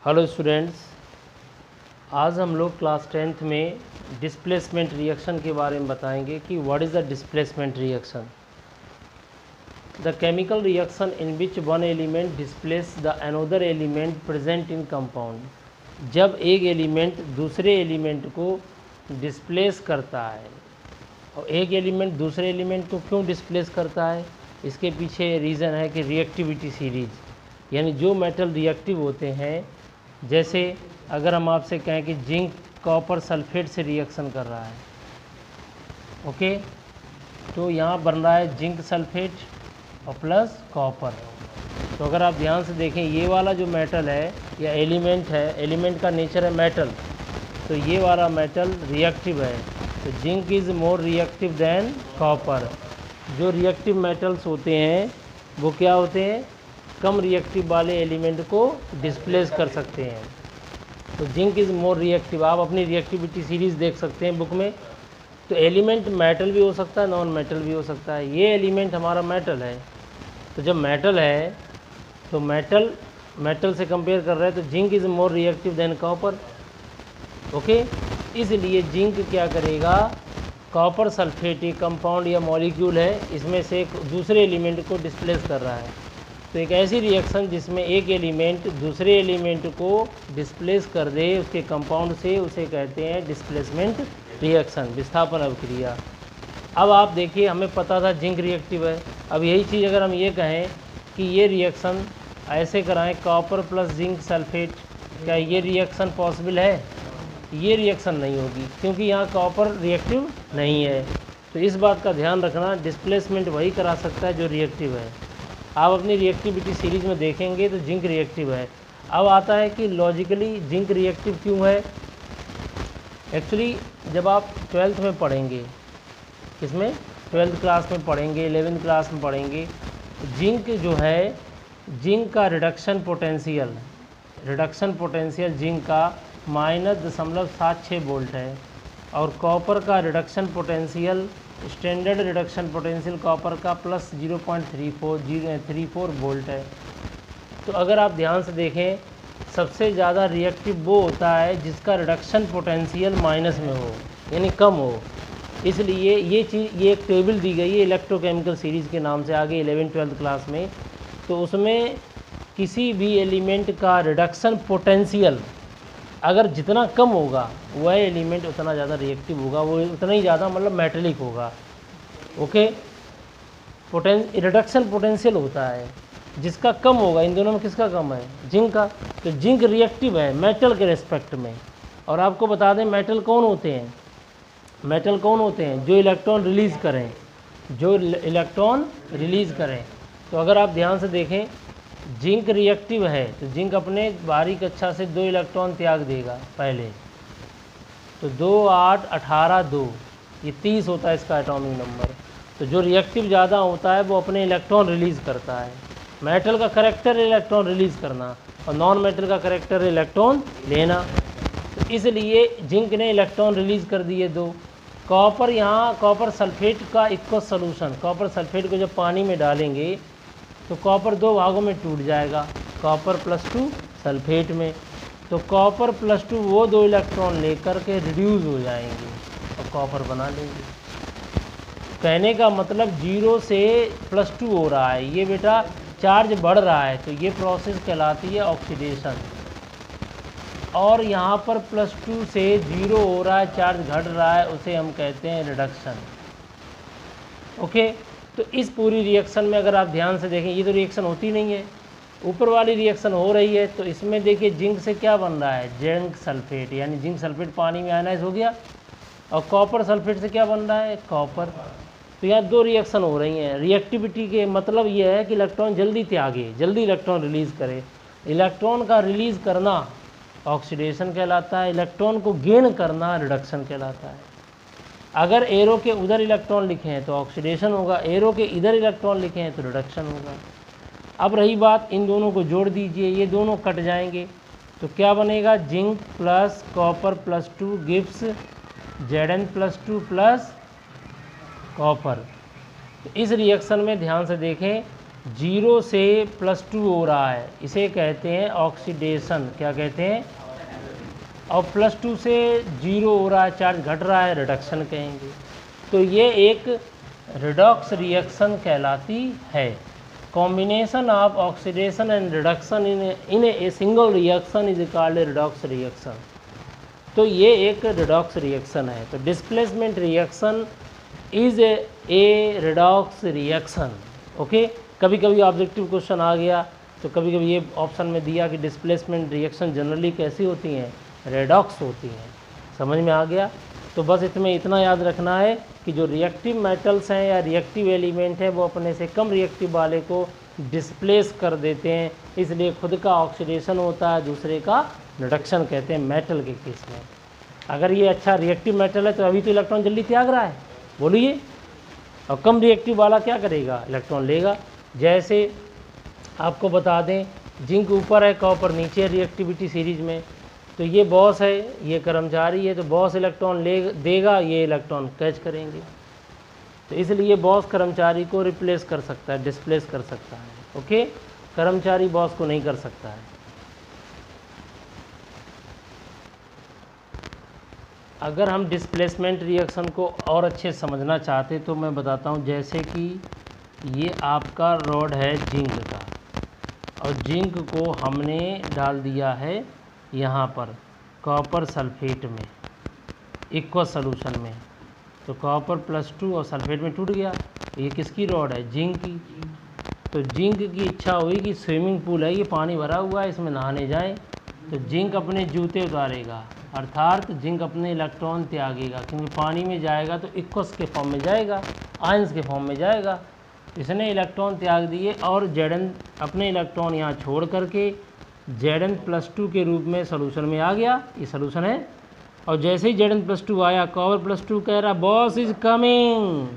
Hello students, आज हम लोग क्लास 10th में डिस्प्लेसमेंट रिएक्शन के बारे में बताएंगे कि what is the displacement reaction. The chemical reaction in which one element displace the another element present in compound. जब एक एलिमेंट दूसरे एलिमेंट को डिस्प्लेस करता है, और एक एलिमेंट दूसरे एलिमेंट को क्यों डिस्प्लेस करता है, इसके पीछे रीज़न है कि रिएक्टिविटी सीरीज, यानी जो मेटल रिएक्टिव होते हैं। जैसे अगर हम आपसे कहें कि जिंक कॉपर सल्फेट से रिएक्शन कर रहा है, ओके, तो यहाँ बन रहा है जिंक सल्फेट और प्लस कॉपर। तो अगर आप ध्यान से देखें, ये वाला जो मेटल है या एलिमेंट है, एलिमेंट का नेचर है मेटल, तो ये वाला मेटल रिएक्टिव है। तो zinc is more reactive than copper. जो रिएक्टिव मेटल्स होते हैं वो क्या होते हैं, कम रिएक्टिव वाले एलिमेंट को डिस्प्लेस कर सकते हैं। तो जिंक इज़ मोर रिएक्टिव, आप अपनी रिएक्टिविटी सीरीज़ देख सकते हैं बुक में। तो एलिमेंट मेटल भी हो सकता है, नॉन मेटल भी हो सकता है। ये एलिमेंट हमारा मेटल है, तो जब मेटल है तो मेटल से कंपेयर कर रहे हैं, तो zinc is more reactive than copper, okay. इसलिए जिंक क्या करेगा, कॉपर सल्फेट एक कंपाउंड या मॉलिक्यूल है, इसमें से एक दूसरे एलिमेंट को डिस्प्लेस कर रहा है। तो एक ऐसी रिएक्शन जिसमें एक एलिमेंट दूसरे एलिमेंट को डिस्प्लेस कर दे उसके कंपाउंड से, उसे कहते हैं डिस्प्लेसमेंट रिएक्शन, विस्थापन अभिक्रिया। अब आप देखिए, हमें पता था जिंक रिएक्टिव है। अब यही चीज़ अगर हम ये कहें कि ये रिएक्शन ऐसे कराएं, कॉपर प्लस जिंक सल्फेट, क्या ये रिएक्शन पॉसिबल है? ये रिएक्शन नहीं होगी, क्योंकि यहाँ कॉपर रिएक्टिव नहीं है। तो इस बात का ध्यान रखना, डिस्प्लेसमेंट वही करा सकता है जो रिएक्टिव है। आप अपनी रिएक्टिविटी सीरीज में देखेंगे तो जिंक रिएक्टिव है। अब आता है कि लॉजिकली जिंक रिएक्टिव क्यों है। एक्चुअली जब आप 12th में पढ़ेंगे, किसमें, 12th क्लास में पढ़ेंगे, 11th क्लास में पढ़ेंगे, जिंक जो है, जिंक का रिडक्शन पोटेंशियल जिंक का -0.76 वोल्ट है, और कॉपर का reduction potential, standard reduction potential copper का प्लस 0.34 वोल्ट है। तो अगर आप ध्यान से देखें, सबसे ज़्यादा रिएक्टिव वो होता है जिसका रिडक्शन पोटेंशियल माइनस में हो, यानी कम हो। इसलिए ये चीज़, ये एक टेबल दी गई है इलेक्ट्रोकेमिकल सीरीज़ के नाम से, आगे 11th-12th क्लास में। तो उसमें किसी भी एलिमेंट का रिडक्शन पोटेंशियल अगर जितना कम होगा, वह एलिमेंट उतना ज़्यादा रिएक्टिव होगा, वो उतना ही ज़्यादा मतलब मेटेलिक होगा, ओके। रिडक्शन पोटेंशियल होता है, जिसका कम होगा, इन दोनों में किसका कम है, जिंक का। तो जिंक रिएक्टिव है मेटल के रेस्पेक्ट में। और आपको बता दें, मेटल कौन होते हैं, जो इलेक्ट्रॉन रिलीज़ करें, तो अगर आप ध्यान से देखें, जिंक रिएक्टिव है तो जिंक अपने बाहरी कक्षा से 2 इलेक्ट्रॉन त्याग देगा पहले। तो 2, 8, 18, 2, ये 30 होता है इसका एटॉमिक नंबर। तो जो रिएक्टिव ज़्यादा होता है वो अपने इलेक्ट्रॉन रिलीज़ करता है। मेटल का करेक्टर है इलेक्ट्रॉन रिलीज़ करना, और नॉन मेटल का करेक्टर है इलेक्ट्रॉन लेना। तो इसलिए जिंक ने इलेक्ट्रॉन रिलीज़ कर दिए 2। कॉपर, यहाँ कॉपर सल्फेट का इक्वस सोल्यूशन, कॉपर सल्फेट को जब पानी में डालेंगे तो कॉपर 2 भागों में टूट जाएगा, कॉपर +2 सल्फेट में। तो कॉपर +2 वो 2 इलेक्ट्रॉन लेकर के रिड्यूस हो जाएंगे और कॉपर बना लेंगे। कहने का मतलब 0 से +2 हो रहा है, ये बेटा चार्ज बढ़ रहा है, तो ये प्रोसेस कहलाती है ऑक्सीडेशन। और यहाँ पर +2 से 0 हो रहा है, चार्ज घट रहा है, उसे हम कहते हैं रिडक्शन, ओके। तो इस पूरी रिएक्शन में अगर आप ध्यान से देखें, ये तो रिएक्शन होती नहीं है, ऊपर वाली रिएक्शन हो रही है। तो इसमें देखिए जिंक से क्या बन रहा है, जिंक सल्फेट, यानी जिंक सल्फेट पानी में आयनाइज हो गया। और कॉपर सल्फेट से क्या बन रहा है, कॉपर। तो यहाँ 2 रिएक्शन हो रही हैं। रिएक्टिविटी के मतलब ये है कि इलेक्ट्रॉन जल्दी त्यागे, जल्दी इलेक्ट्रॉन रिलीज़ करे। इलेक्ट्रॉन का रिलीज़ करना ऑक्सीडेशन कहलाता है, इलेक्ट्रॉन को गेन करना रिडक्शन कहलाता है। अगर एरो के उधर इलेक्ट्रॉन लिखे हैं तो ऑक्सीडेशन होगा, एरो के इधर इलेक्ट्रॉन लिखे हैं तो रिडक्शन होगा। अब रही बात, इन दोनों को जोड़ दीजिए, ये दोनों कट जाएंगे, तो क्या बनेगा, zinc plus copper +2 gives Zn+2 plus copper. तो इस रिएक्शन में ध्यान से देखें, 0 से +2 हो रहा है, इसे कहते हैं ऑक्सीडेशन। क्या कहते हैं? और +2 से 0 हो रहा है, चार्ज घट रहा है, रिडक्शन कहेंगे। तो ये एक रिडॉक्स रिएक्शन कहलाती है। Combination of oxidation and reduction in a single reaction is called redox reaction. तो ये एक रिडॉक्स रिएक्शन है। तो displacement reaction is a redox reaction. Okay, कभी कभी ऑब्जेक्टिव क्वेश्चन आ गया तो कभी कभी ये ऑप्शन में दिया कि डिस्प्लेसमेंट रिएक्शन जनरली कैसी होती हैं? रेडॉक्स होती हैं। समझ में आ गया? तो बस इसमें इतना याद रखना है कि जो रिएक्टिव मेटल्स हैं या रिएक्टिव एलिमेंट हैं वो अपने से कम रिएक्टिव वाले को डिस्प्लेस कर देते हैं, इसलिए खुद का ऑक्सीडेशन होता है, दूसरे का रिडक्शन कहते हैं मेटल के केस में। अगर ये अच्छा रिएक्टिव मेटल है तो अभी तो इलेक्ट्रॉन जल्दी त्याग रहा है, बोलिए, और कम रिएक्टिव वाला क्या करेगा? इलेक्ट्रॉन लेगा। जैसे आपको बता दें, जिंक ऊपर है, कॉपर नीचे है रिएक्टिविटी सीरीज में, तो ये बॉस है, ये कर्मचारी है, तो बॉस इलेक्ट्रॉन ले देगा, ये इलेक्ट्रॉन कैच करेंगे। तो इसलिए बॉस कर्मचारी को रिप्लेस कर सकता है, डिस्प्लेस कर सकता है। ओके, कर्मचारी बॉस को नहीं कर सकता है। अगर हम डिस्प्लेसमेंट रिएक्शन को और अच्छे समझना चाहते तो मैं बताता हूँ। जैसे कि ये आपका रॉड है जिंक का, और जिंक को हमने डाल दिया है यहाँ पर कॉपर सल्फेट में, इक्वस सॉल्यूशन में। तो कॉपर +2 और सल्फेट में टूट गया। ये किसकी रॉड है? जिंक की। तो जिंक की इच्छा हुई कि स्विमिंग पूल है, ये पानी भरा हुआ है, इसमें नहाने जाए। तो जिंक अपने जूते उतारेगा, अर्थात जिंक अपने इलेक्ट्रॉन त्यागेगा, क्योंकि पानी में जाएगा तो इक्वस के फॉर्म में जाएगा, आयंस के फॉर्म में जाएगा। इसने इलेक्ट्रॉन त्याग दिए और Zn अपने इलेक्ट्रॉन यहाँ छोड़ करके Zn+2 के रूप में सॉल्यूशन में आ गया। ये सॉल्यूशन है। और जैसे ही Zn+2 आया, कॉपर +2 कह रहा boss is coming,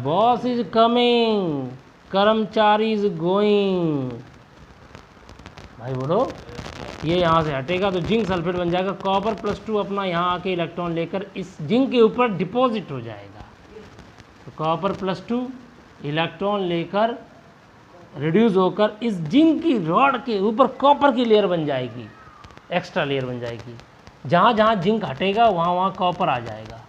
boss is coming, कर्मचारी इज गोइंग। भाई बोलो, ये यहाँ से हटेगा तो जिंक सल्फेट बन जाएगा। कॉपर +2 अपना यहाँ आके इलेक्ट्रॉन लेकर इस जिंक के ऊपर डिपॉजिट हो जाएगा। तो कॉपर +2 इलेक्ट्रॉन लेकर रिड्यूस होकर इस जिंक की रॉड के ऊपर कॉपर की लेयर बन जाएगी, एक्स्ट्रा लेयर बन जाएगी। जहाँ जहाँ जिंक हटेगा वहाँ वहाँ कॉपर आ जाएगा,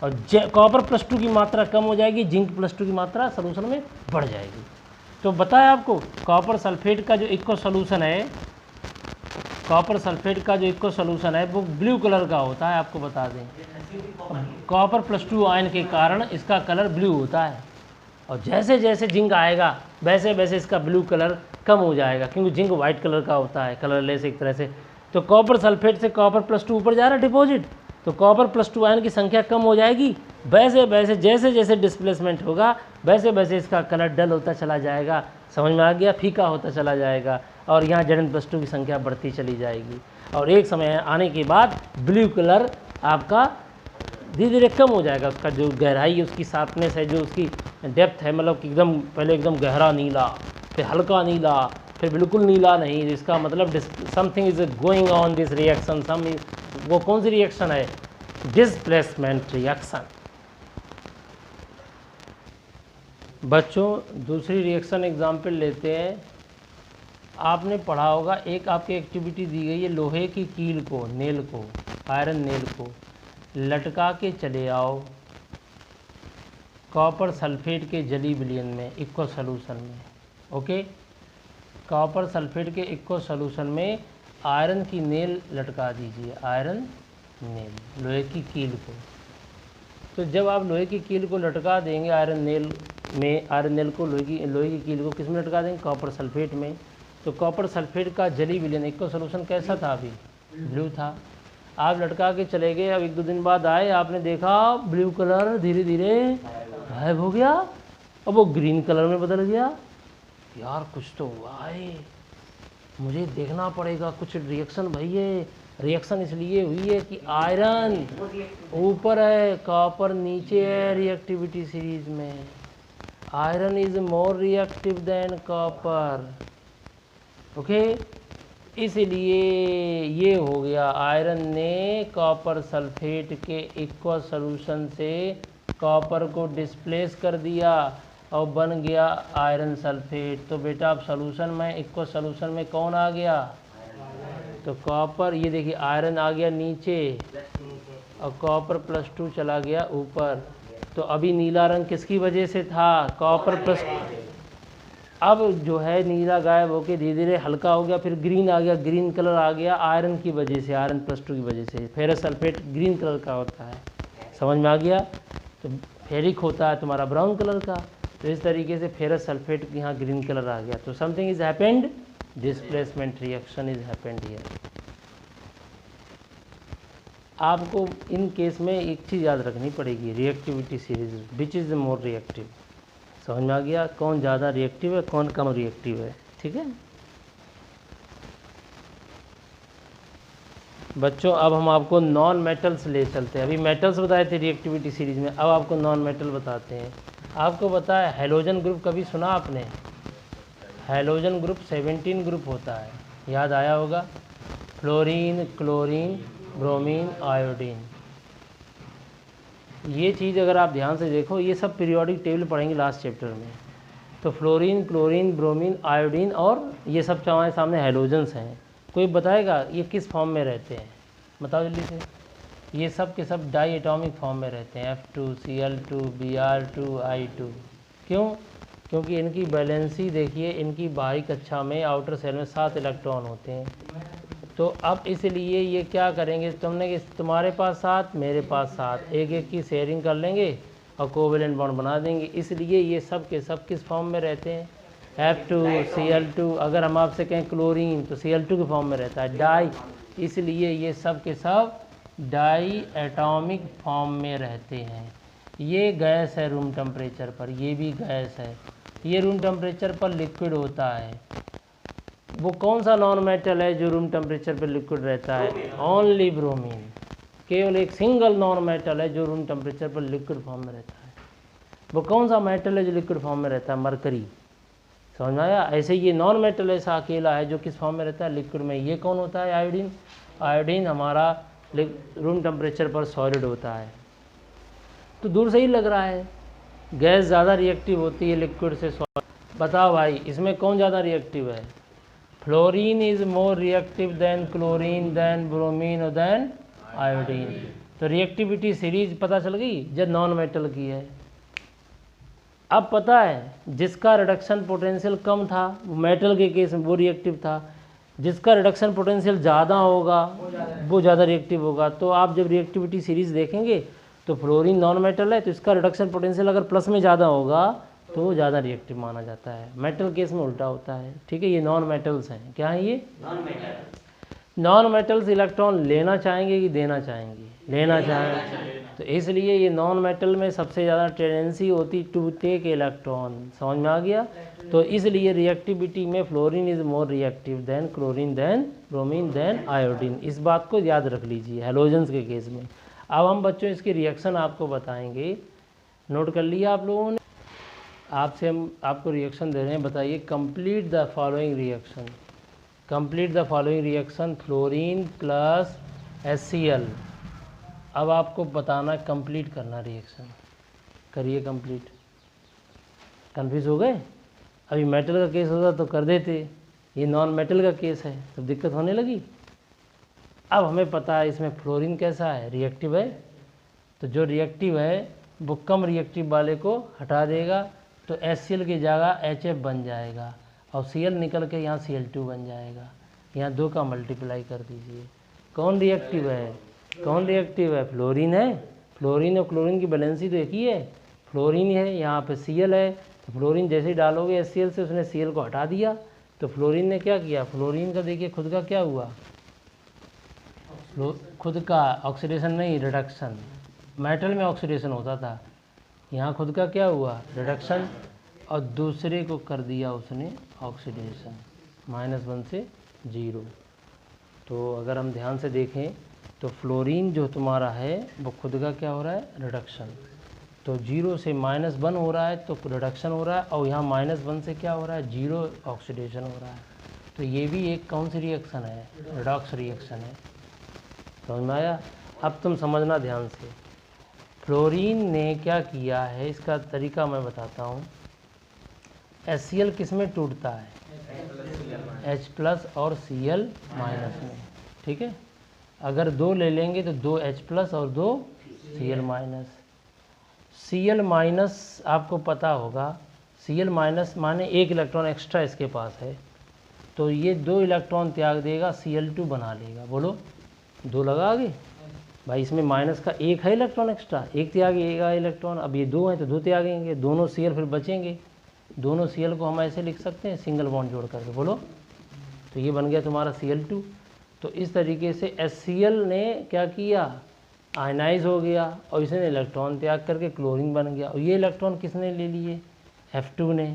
और कॉपर +2 की मात्रा कम हो जाएगी, जिंक +2 की मात्रा सॉल्यूशन में बढ़ जाएगी। तो बताया आपको, कॉपर सल्फेट का जो इक्वस सॉल्यूशन है, कॉपर सल्फेट का जो इक्वस सॉल्यूशन है वो ब्लू कलर का होता है। आपको बता दें, कॉपर +2 आयन के कारण इसका कलर ब्लू होता है, और जैसे जैसे जिंक आएगा वैसे वैसे इसका ब्लू कलर कम हो जाएगा, क्योंकि जिंक वाइट कलर का होता है, कलरलेस एक तरह से। तो कॉपर सल्फेट से कॉपर +2 ऊपर जा रहा है डिपॉजिट, तो कॉपर +2 आयन की संख्या कम हो जाएगी। वैसे वैसे जैसे जैसे डिस्प्लेसमेंट होगा वैसे वैसे इसका कलर डल होता चला जाएगा। समझ में आ गया? फीका होता चला जाएगा, और यहाँ Zn+2 की संख्या बढ़ती चली जाएगी, और एक समय आने के बाद ब्लू कलर आपका धीरे धीरे कम हो जाएगा। उसका जो गहराई है, उसकी शार्पनेस है, जो उसकी डेप्थ है, मतलब कि एकदम पहले एकदम गहरा नीला, फिर हल्का नीला, फिर बिल्कुल नीला नहीं। इसका मतलब something is going on this reaction. वो कौन सी रिएक्शन है? Displacement reaction. बच्चों, दूसरी रिएक्शन एग्जाम्पल लेते हैं। आपने पढ़ा होगा, एक आपकी एक्टिविटी दी गई है, लोहे की कील को, नेल को, आयरन नेल को लटका के चले आओ कॉपर सल्फेट के जली विलयन में, इक्वस सॉल्यूशन में। ओके, कॉपर सल्फेट के इक्वस सॉल्यूशन में आयरन की नेल लटका दीजिए, आयरन नेल, लोहे की कील को। तो जब आप लोहे की कील को लटका देंगे आयरन नेल में, आयरन नेल को लोहे की कील को किस में लटका देंगे? कॉपर सल्फेट में। तो कॉपर सल्फेट का जली विलयन इक्वस सॉल्यूशन कैसा था? अभी ब्लू था। आप लटका के चले गए, अब 1-2 दिन बाद आए, आपने देखा ब्लू कलर धीरे धीरे गायब हो गया, अब वो ग्रीन कलर में बदल गया। यार कुछ तो हुआ है, मुझे देखना पड़ेगा कुछ रिएक्शन। भाई ये रिएक्शन इसलिए हुई है कि आयरन ऊपर है, कॉपर नीचे है रिएक्टिविटी सीरीज में। Iron is more reactive than copper. Okay, इसलिए ये हो गया, आयरन ने कॉपर सल्फेट के इक्वस सॉल्यूशन से कॉपर को डिस्प्लेस कर दिया, और बन गया आयरन सल्फेट। तो बेटा अब सॉल्यूशन में इक्वस सॉल्यूशन में कौन आ गया, तो कॉपर, ये देखिए आयरन आ गया नीचे और कॉपर +2 चला गया ऊपर। तो अभी नीला रंग किसकी वजह से था, कॉपर प्लस, अब जो है नीला गायब होके धीरे धीरे हल्का हो गया, फिर ग्रीन आ गया, ग्रीन कलर आ गया आयरन की वजह से, आयरन +2 की वजह से। फेरस सल्फेट ग्रीन कलर का होता है, समझ में आ गया। तो फेरिक होता है तुम्हारा ब्राउन कलर का। तो इस तरीके से फेरस सल्फेट यहाँ ग्रीन कलर आ गया। तो something is happened, displacement reaction is happened here. आपको इन केस में एक चीज़ याद रखनी पड़ेगी, reactivity series, which is more reactive. समझ में आ गया, कौन ज़्यादा रिएक्टिव है कौन कम रिएक्टिव है, ठीक है बच्चों। अब हम आपको नॉन मेटल्स ले चलते हैं। अभी मेटल्स बताए थे रिएक्टिविटी सीरीज में, अब आपको नॉन मेटल बताते हैं। आपको पता है हैलोजन ग्रुप कभी सुना आपने, हैलोजन ग्रुप 17 ग्रुप होता है, याद आया होगा, फ्लोरीन, क्लोरीन, ब्रोमीन, आयोडीन। ये चीज़ अगर आप ध्यान से देखो, ये सब पीरियोडिक टेबल पढ़ेंगे लास्ट चैप्टर में। तो फ्लोरीन, क्लोरीन, ब्रोमीन, आयोडीन और ये सब हमारे सामने हैलोजन्स हैं। कोई बताएगा ये किस फॉर्म में रहते हैं, बताओ जल्दी से। ये सब के सब डाई एटॉमिक फॉर्म में रहते हैं, F2Cl2 Br2 I2। क्यों, क्योंकि इनकी बैलेंसी देखिए, इनकी बाहरी कक्षा में आउटर सेल में 7 इलेक्ट्रॉन होते हैं। तो अब इसलिए ये क्या करेंगे, तुमने तुम्हारे पास 7 मेरे पास 7, एक एक की शेयरिंग कर लेंगे और कोवेलेंट बॉन्ड बना देंगे। इसलिए ये सब के सब किस फॉर्म में रहते हैं, F2Cl2। अगर हम आपसे कहें क्लोरीन तो Cl2 के फॉर्म में रहता है, डाई, इसलिए ये सब के सब डाई एटॉमिक फॉर्म में रहते हैं। ये गैस है रूम टेम्परेचर पर, ये भी गैस है, ये रूम टेम्परेचर पर लिक्विड होता है। वो कौन सा नॉन मेटल है जो रूम टेम्परेचर पर लिक्विड रहता है, ओनली ब्रोमीन। केवल एक सिंगल नॉन मेटल है जो रूम टेम्परेचर पर लिक्विड फॉर्म में रहता है। वो कौन सा मेटल है जो लिक्विड फॉर्म में रहता है, मरकरी। समझ में आया। ऐसे ये नॉन मेटल ऐसा अकेला है जो किस फॉर्म में रहता है, लिक्विड में। ये कौन होता है, आयोडीन। आयोडीन हमारा रूम टेम्परेचर पर सॉलिड होता है। तो दूर से ही लग रहा है गैस ज़्यादा रिएक्टिव होती है लिक्विड से सॉलिड। बताओ भाई इसमें कौन ज़्यादा रिएक्टिव है, fluorine is more reactive than chlorine then bromine और देन आयोडीन। तो रिएक्टिविटी सीरीज पता चल गई जब नॉन मेटल की है। अब पता है जिसका रिडक्शन पोटेंशियल कम था वो मेटल के केस में वो रिएक्टिव था, जिसका रिडक्शन पोटेंशियल ज़्यादा होगा वो ज़्यादा रिएक्टिव होगा। तो आप जब रिएक्टिविटी सीरीज देखेंगे तो फ्लोरीन नॉन मेटल है तो इसका रिडक्शन पोटेंशियल अगर प्लस में ज़्यादा होगा तो वो ज़्यादा रिएक्टिव माना जाता है। मेटल केस में उल्टा होता है, ठीक है। ये नॉन मेटल्स हैं, क्या है ये नॉन मेटल्स। इलेक्ट्रॉन लेना चाहेंगे कि देना चाहेंगे, लेना चाहेंगे। तो इसलिए ये नॉन मेटल में सबसे ज़्यादा टेंडेंसी होती टू टेक इलेक्ट्रॉन। समझ में आ गया। तो इसलिए रिएक्टिविटी में fluorine is more reactive than chlorine then bromine then iodine. इस बात को याद रख लीजिए हैलोजेंस के केस में। अब हम बच्चों इसके रिएक्शन आपको बताएंगे, नोट कर लिया आप लोगों ने। आपसे हम आपको रिएक्शन दे रहे हैं, बताइए complete the following reaction. Complete the following reaction, fluorine plus HCl। अब आपको बताना कंप्लीट करना रिएक्शन, करिए कंप्लीट। कन्फ्यूज हो गए, अभी मेटल का केस होता तो कर देते, ये नॉन मेटल का केस है तो दिक्कत होने लगी। अब हमें पता है इसमें फ्लोरीन कैसा है, रिएक्टिव है। तो जो रिएक्टिव है वो कम रिएक्टिव वाले को हटा देगा, तो HCl की जगह HF बन जाएगा और Cl निकल के यहाँ Cl2 बन जाएगा। यहाँ 2 का मल्टीप्लाई कर दीजिए। कौन रिएक्टिव है, कौन रिएक्टिव है, फ्लोरीन है। फ्लोरीन और क्लोरीन की बैलेंसी तो एक ही है, फ्लोरीन है, यहाँ पे Cl है। तो फ्लोरीन जैसे ही डालोगे HCl से उसने Cl को हटा दिया, तो फ्लोरीन ने क्या किया, फ्लोरीन का देखिए खुद का क्या हुआ, खुद का ऑक्सीडेशन नहीं रिडक्शन। मेटल में ऑक्सीडेशन होता था, यहाँ खुद का क्या हुआ, रिडक्शन, और दूसरे को कर दिया उसने ऑक्सीडेशन, -1 से 0। तो अगर हम ध्यान से देखें तो फ्लोरीन जो तुम्हारा है वो खुद का क्या हो रहा है, रिडक्शन। तो 0 से -1 हो रहा है तो रिडक्शन हो रहा है, और यहाँ -1 से क्या हो रहा है, 0 ऑक्सीडेशन हो रहा है। तो ये भी एक कौन सी रिएक्शन है, रिडॉक्स रिएक्शन है। समझ में आया। अब तुम समझना ध्यान से, फ्लोरीन ने क्या किया है, इसका तरीका मैं बताता हूँ। HCl किस में टूटता है? H प्लस और Cl माइनस में, ठीक है। अगर 2 ले लेंगे तो 2 H प्लस और 2 Cl माइनस। Cl माइनस आपको पता होगा, Cl माइनस माने 1 इलेक्ट्रॉन एक्स्ट्रा इसके पास है, तो ये 2 इलेक्ट्रॉन त्याग देगा, Cl2 बना लेगा। बोलो 2 लगा आगे भाई, इसमें माइनस का 1 है इलेक्ट्रॉन एक्स्ट्रा, 1 त्यागेगा इलेक्ट्रॉन। अब ये 2 हैं तो 2 त्यागेंगे, दोनों Cl फिर बचेंगे। दोनों Cl को हम ऐसे लिख सकते हैं सिंगल बॉन्ड जोड़ करके। बोलो, तो ये बन गया तुम्हारा Cl2। तो इस तरीके से HCl ने क्या किया, आयनाइज हो गया और इसने इलेक्ट्रॉन त्याग करके क्लोरीन बन गया। और ये इलेक्ट्रॉन किसने ले लिए? F2 ने।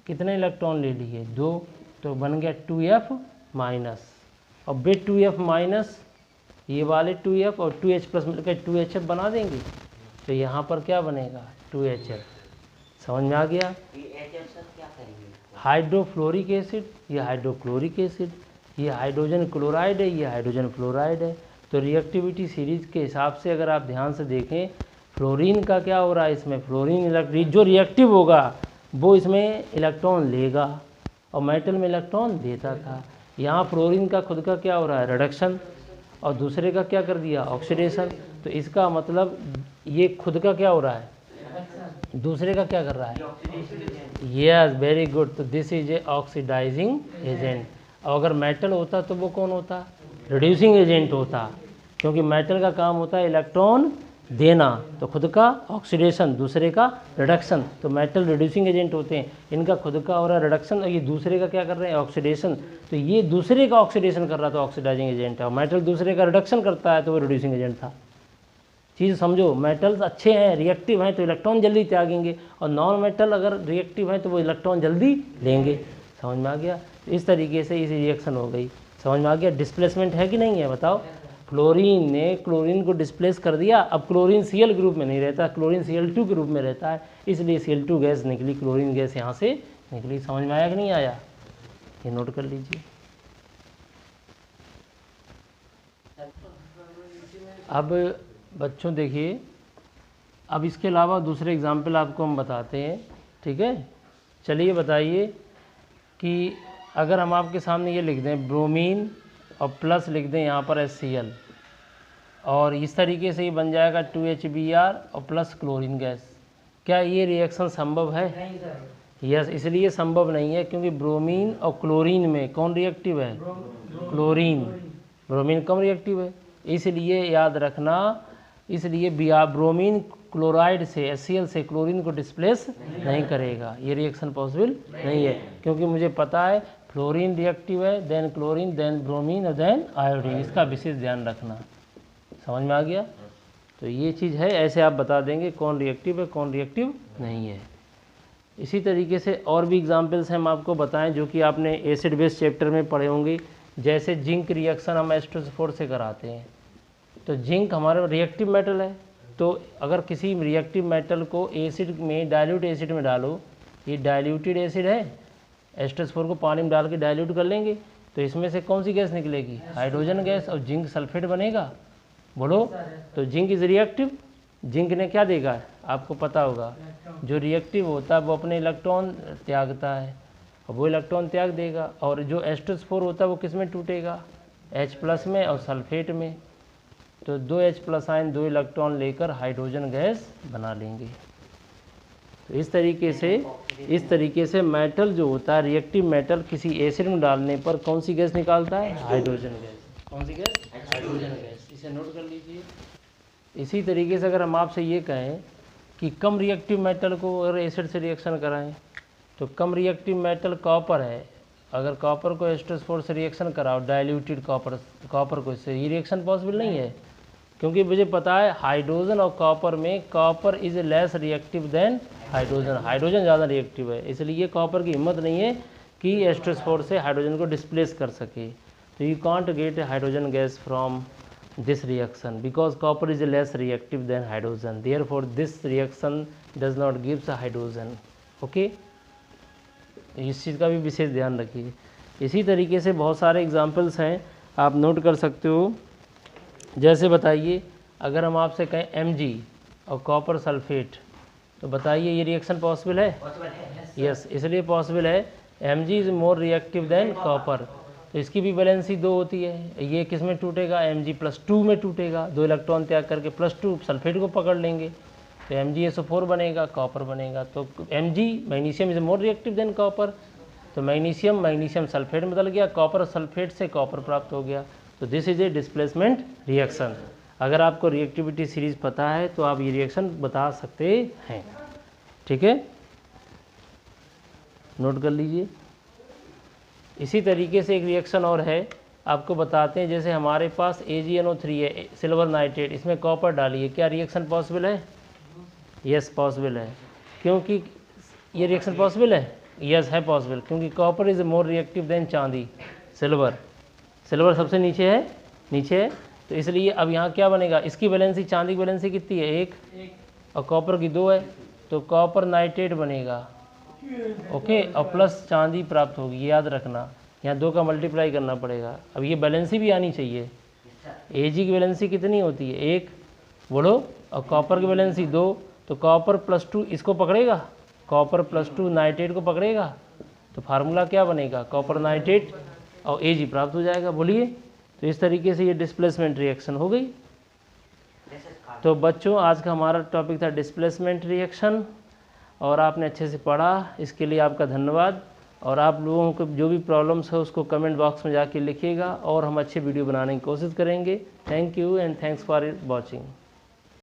कितने इलेक्ट्रॉन ले लिए? 2, तो बन गया 2F माइनस। और बे 2F माइनस ये वाले 2F और 2H प्लस मिलकर 2HF बना देंगे, तो यहाँ पर क्या बनेगा? 2HF। समझ में आ गया? हाइड्रोफ्लोरिक एसिड, ये हाइड्रोक्लोरिक एसिड, ये हाइड्रोजन क्लोराइड है, ये हाइड्रोजन फ्लोराइड है। तो रिएक्टिविटी सीरीज के हिसाब से अगर आप ध्यान से देखें, फ्लोरीन का क्या हो रहा है इसमें? फ्लोरीन जो रिएक्टिव होगा वो इसमें इलेक्ट्रॉन लेगा और मेटल में इलेक्ट्रॉन देता था। यहाँ फ्लोरीन का खुद का क्या हो रहा है? रिडक्शन, और दूसरे का क्या कर दिया? ऑक्सीडेशन। तो इसका मतलब ये खुद का क्या हो रहा है? दूसरे का क्या कर रहा है? Yes, very good. तो this is a oxidising agent. और अगर मेटल होता तो वो कौन होता? रिड्यूसिंग एजेंट होता, क्योंकि मेटल का काम होता है इलेक्ट्रॉन देना, तो खुद का ऑक्सीडेशन, दूसरे का रिडक्शन। तो मेटल रिड्यूसिंग एजेंट होते हैं, इनका खुद का हो रहा है रिडक्शन और ये दूसरे का क्या कर रहे हैं? ऑक्सीडेशन। तो ये दूसरे का ऑक्सीडेशन कर रहा था, ऑक्सीडाइजिंग एजेंट है, और मेटल दूसरे का रिडक्शन करता है तो वो रिड्यूसिंग एजेंट था। चीज़ समझो, मेटल्स अच्छे हैं, रिएक्टिव हैं तो इलेक्ट्रॉन जल्दी त्यागेंगे, और नॉन मेटल अगर रिएक्टिव हैं तो वो इलेक्ट्रॉन जल्दी लेंगे। समझ में आ गया? इस तरीके से इस रिएक्शन हो गई। समझ में आ गया? डिस्प्लेसमेंट है कि नहीं है बताओ? फ्लोरीन ने क्लोरीन को डिस्प्लेस कर दिया। अब क्लोरीन Cl ग्रुप में नहीं रहता, क्लोरीन Cl2 के रूप में रहता है, इसलिए Cl2 गैस निकली, क्लोरीन गैस यहाँ से निकली। समझ में आया कि नहीं आया? ये नोट कर लीजिए। अब बच्चों देखिए, अब इसके अलावा दूसरे एग्जाम्पल आपको हम बताते हैं, ठीक है। चलिए बताइए कि अगर हम आपके सामने ये लिख दें ब्रोमीन और प्लस लिख दें यहाँ पर HCl, और इस तरीके से ये बन जाएगा 2HBr और प्लस क्लोरीन गैस। क्या ये रिएक्शन संभव है? यस, इसलिए संभव नहीं है क्योंकि ब्रोमीन और क्लोरीन में कौन रिएक्टिव है? क्लोरीन। ब्रोमीन कम रिएक्टिव है, इसलिए याद रखना, इसलिए ब्रोमीन क्लोराइड से HCl से क्लोरीन को डिस्प्लेस नहीं करेगा। ये रिएक्शन पॉसिबल नहीं है, क्योंकि मुझे पता है फ्लोरीन रिएक्टिव है, देन क्लोरीन, देन ब्रोमीन और देन आयोडीन। इसका विशेष ध्यान रखना। समझ में आ गया? तो ये चीज़ है, ऐसे आप बता देंगे कौन रिएक्टिव है कौन रिएक्टिव नहीं है। इसी तरीके से और भी एग्जांपल्स हम आपको बताएं जो कि आपने एसिड बेस चैप्टर में पढ़े होंगे। जैसे जिंक रिएक्शन हम H2SO4 से कराते हैं, तो जिंक हमारा रिएक्टिव मेटल है, तो अगर किसी रिएक्टिव मेटल को एसिड में, डाइल्यूट एसिड में डालो, ये डाइल्यूटेड एसिड है, H2SO4 को पानी में डाल के डाइल्यूट कर लेंगे, तो इसमें से कौन सी गैस निकलेगी? हाइड्रोजन गैस, और जिंक सल्फेट बनेगा। बोलो, तो जिंक इज रिएक्टिव। जिंक ने क्या देगा? आपको पता होगा, जो रिएक्टिव होता है वो अपने इलेक्ट्रॉन त्यागता है, और वो इलेक्ट्रॉन त्याग देगा। और जो H2SO4 होता है वो किस में टूटेगा? H प्लस में और सल्फेट में। तो 2 H प्लस आयन 2 इलेक्ट्रॉन लेकर हाइड्रोजन गैस बना लेंगे। तो इस तरीके से मेटल जो होता है, रिएक्टिव मेटल, किसी एसिड में डालने पर कौन सी गैस निकालता है? Hydrogen gas. कौन सी गैस? Hydrogen gas. इसे नोट कर लीजिए। इसी तरीके से अगर हम आपसे ये कहें कि कम रिएक्टिव मेटल को अगर एसिड से रिएक्शन कराएं, तो कम रिएक्टिव मेटल कॉपर है, अगर कॉपर को H2SO4 से रिएक्शन कराओ, डाइल्यूटेड कॉपर को, इससे ये रिएक्शन पॉसिबल नहीं है, क्योंकि मुझे पता है हाइड्रोजन और कॉपर में copper is less reactive than hydrogen. Hydrogen ज़्यादा रिएक्टिव है, इसलिए कॉपर की हिम्मत नहीं है कि H2SO4 से हाइड्रोजन को डिस्प्लेस कर सके। तो you can't get A hydrogen gas from this reaction because copper is less reactive than hydrogen, therefore this reaction does not gives a hydrogen. okay? इस चीज़ का भी विशेष ध्यान रखिए। इसी तरीके से बहुत सारे एग्जांपल्स हैं, आप नोट कर सकते हो। जैसे बताइए, अगर हम आपसे कहें Mg और कॉपर सल्फेट, तो बताइए ये रिएक्शन पॉसिबल है? यस, इसलिए पॉसिबल है। Mg is more reactive than copper. तो इसकी भी वैलेंसी 2 होती है। ये किस में टूटेगा? Mg+2 में टूटेगा। 2 इलेक्ट्रॉन त्याग करके +2 सल्फेट को पकड़ लेंगे तो MgSO4 बनेगा, कॉपर बनेगा। तो Mg magnesium is more reactive than copper, तो मैग्नीशियम सल्फेट में बदल गया, कॉपर सल्फेट से कॉपर प्राप्त हो गया। तो this is A displacement reaction. अगर आपको रिएक्टिविटी सीरीज पता है तो आप ये रिएक्शन बता सकते हैं। ठीक है, नोट कर लीजिए। इसी तरीके से एक रिएक्शन और है, आपको बताते हैं। जैसे हमारे पास AgNO3 है, सिल्वर नाइट्रेट, इसमें कॉपर डालिए, क्या रिएक्शन पॉसिबल है? यस, पॉसिबल है। क्योंकि ये रिएक्शन पॉसिबल है? यस है पॉसिबल, क्योंकि copper is more reactive then चांदी। सिल्वर सबसे नीचे है, तो इसलिए अब यहाँ क्या बनेगा? इसकी वैलेंसी, चांदी की वैलेंसी कितनी है? 1 और कॉपर की 2 है, तो कॉपर नाइट्रेट बनेगा। ओके, और प्लस चांदी प्राप्त होगी, ये याद रखना। यहाँ 2 का मल्टीप्लाई करना पड़ेगा। अब ये बैलेंसी भी आनी चाहिए। Ag की वैलेंसी कितनी होती है? 1 बोलो, और कॉपर की वैलेंसी 2, तो कॉपर +2 इसको पकड़ेगा, कॉपर +2 नाइट्रेट को पकड़ेगा, तो फार्मूला क्या बनेगा? कॉपर नाइट्रेट और Ag प्राप्त हो जाएगा। बोलिए, तो इस तरीके से ये डिस्प्लेसमेंट रिएक्शन हो गई। तो बच्चों, आज का हमारा टॉपिक था डिस्प्लेसमेंट रिएक्शन, और आपने अच्छे से पढ़ा, इसके लिए आपका धन्यवाद। और आप लोगों को जो भी प्रॉब्लम्स है उसको कमेंट बॉक्स में जाके लिखिएगा, और हम अच्छे वीडियो बनाने की कोशिश करेंगे। Thank you and thanks for watching.